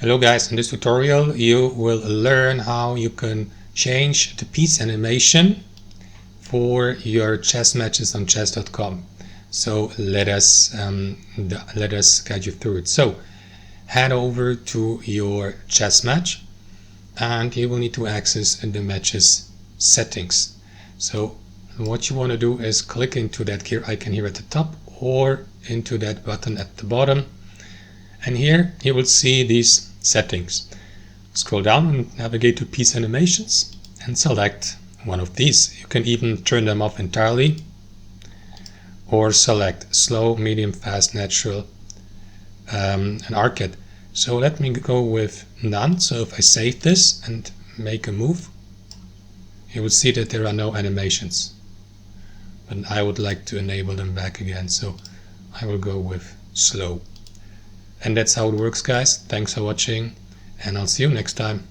Hello guys, in this tutorial you will learn how you can change the piece animation for your chess matches on chess.com. So let us guide you through it. So head over to your chess match and you will need to access the matches settings. So what you want to do is click into that gear icon here at the top or into that button at the bottom, and here you will see these settings. Scroll down and navigate to piece animations and select one of these. You can even turn them off entirely or select slow, medium, fast, natural, and arcade. So let me go with none. So if I save this and make a move, you will see that there are no animations, but I would like to enable them back again, so I will go with slow. And that's how it works, guys. Thanks for watching, and I'll see you next time.